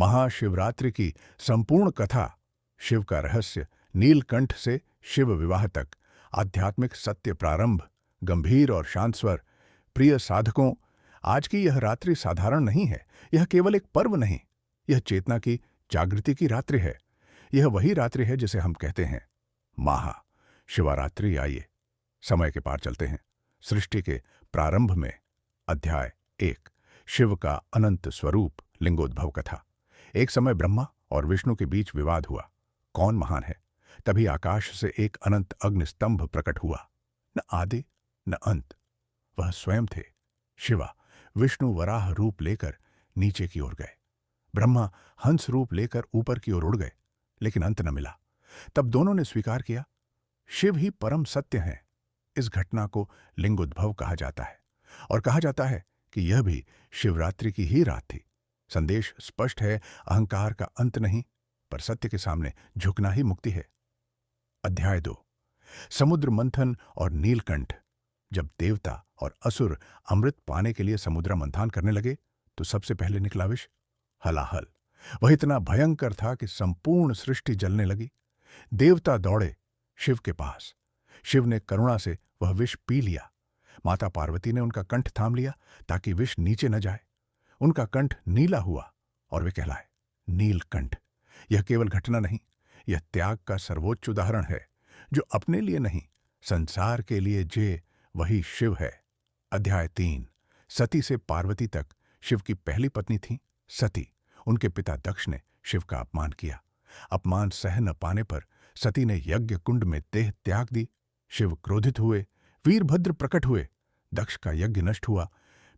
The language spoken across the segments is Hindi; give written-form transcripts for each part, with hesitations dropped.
महाशिवरात्रि की संपूर्ण कथा, शिव का रहस्य, नीलकंठ से शिव विवाह तक, आध्यात्मिक सत्य प्रारंभ, गंभीर और शांत स्वर। प्रिय साधकों, आज की यह रात्रि साधारण नहीं है। यह केवल एक पर्व नहीं, यह चेतना की जागृति की रात्रि है। यह वही रात्रि है जिसे हम कहते हैं महा शिवरात्रि। आइए समय के पार चलते हैं, सृष्टि के प्रारंभ में। अध्याय 1, शिव का अनंत स्वरूप, लिंगोद्भव कथा। एक समय ब्रह्मा और विष्णु के बीच विवाद हुआ, कौन महान है। तभी आकाश से एक अनंत अग्निस्तंभ प्रकट हुआ, न आदि न अंत। वह स्वयं थे शिवा। विष्णु वराह रूप लेकर नीचे की ओर गए, ब्रह्मा हंस रूप लेकर ऊपर की ओर उड़ गए, लेकिन अंत न मिला। तब दोनों ने स्वीकार किया, शिव ही परम सत्य हैं। इस घटना को लिंगोद्भव कहा जाता है, और कहा जाता है कि यह भी शिवरात्रि की ही रात थी। संदेश स्पष्ट है, अहंकार का अंत नहीं, पर सत्य के सामने झुकना ही मुक्ति है। अध्याय 2, समुद्र मंथन और नीलकंठ। जब देवता और असुर अमृत पाने के लिए समुद्र मंथन करने लगे, तो सबसे पहले निकला विष, हलाहल। वह इतना भयंकर था कि संपूर्ण सृष्टि जलने लगी। देवता दौड़े शिव के पास। शिव ने करुणा से वह विष पी लिया। माता पार्वती ने उनका कंठ थाम लिया ताकि विष नीचे न जाए। उनका कंठ नीला हुआ और वे कहलाए नीलकंठ। यह केवल घटना नहीं, यह त्याग का सर्वोच्च उदाहरण है। जो अपने लिए नहीं, संसार के लिए जे, वही शिव है। अध्याय 3, सती से पार्वती तक। शिव की पहली पत्नी थी सती। उनके पिता दक्ष ने शिव का अपमान किया। अपमान सह न पाने पर सती ने यज्ञ कुंड में देह त्याग दी। शिव क्रोधित हुए, वीरभद्र प्रकट हुए, दक्ष का यज्ञ नष्ट हुआ।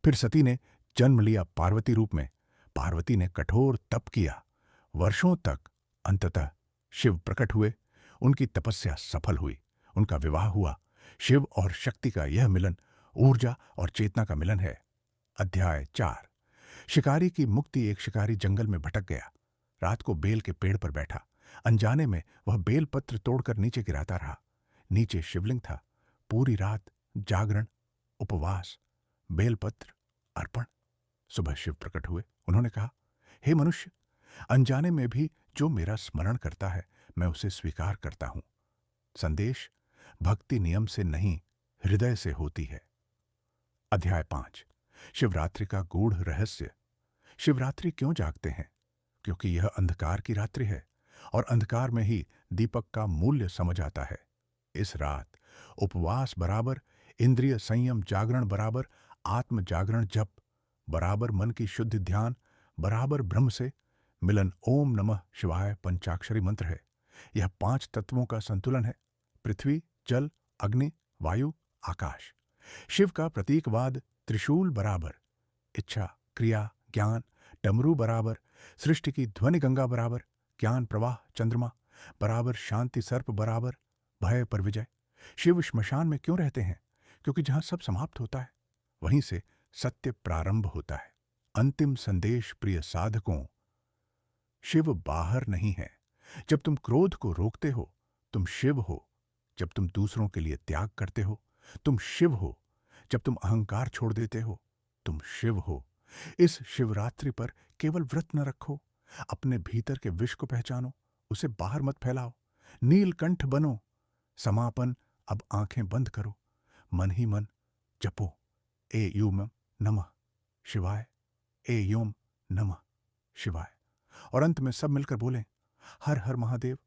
फिर सती ने जन्म लिया पार्वती रूप में। पार्वती ने कठोर तप किया वर्षों तक। अंततः शिव प्रकट हुए, उनकी तपस्या सफल हुई, उनका विवाह हुआ। शिव और शक्ति का यह मिलन ऊर्जा और चेतना का मिलन है। अध्याय 4, शिकारी की मुक्ति। एक शिकारी जंगल में भटक गया। रात को बेल के पेड़ पर बैठा। अनजाने में वह बेल पत्र तोड़कर नीचे गिराता रहा। नीचे शिवलिंग था। पूरी रात जागरण, उपवास, बेलपत्र अर्पण। सुबह शिव प्रकट हुए। उन्होंने कहा, हे मनुष्य, अनजाने में भी जो मेरा स्मरण करता है, मैं उसे स्वीकार करता हूं। संदेश, भक्ति नियम से नहीं, हृदय से होती है। अध्याय 5, शिवरात्रि का गूढ़ रहस्य। शिवरात्रि क्यों जागते हैं? क्योंकि यह अंधकार की रात्रि है, और अंधकार में ही दीपक का मूल्य समझ आता है। इस रात उपवास बराबर, इंद्रिय संयम जागरण बराबर, आत्म जागरण जप बराबर, मन की शुद्ध ध्यान बराबर, ब्रह्म से मिलन ओम नमः शिवाय पंचाक्षरी मंत्र है। यह 5 तत्वों का संतुलन है, पृथ्वी, जल, अग्नि, वायु, आकाश। शिव का प्रतीकवाद त्रिशूल बराबर, इच्छा, क्रिया, ज्ञान, डमरू बराबर, सृष्टि की ध्वनि गंगा बराबर, ज्ञान प्रवाह चंद्रमा बराबर, शांति सर्प बराबर, भय पर विजय। शिव श्मशान में क्यों रहते हैं? क्योंकि जहां सब समाप्त होता है, वहीं से सत्य प्रारंभ होता है। अंतिम संदेश प्रिय साधकों, शिव बाहर नहीं है। जब तुम क्रोध को रोकते हो, तुम शिव हो। जब तुम दूसरों के लिए त्याग करते हो, तुम शिव हो। जब तुम अहंकार छोड़ देते हो, तुम शिव हो। इस शिवरात्रि पर केवल व्रत न रखो, अपने भीतर के विष को पहचानो, उसे बाहर मत फैलाओ। नीलकंठ बनो। समापन, अब आंखें बंद करो, मन ही मन जपो ए यूम नमः शिवाय, ए यूम नमः शिवाय। और अंत में सब मिलकर बोलें, हर हर महादेव,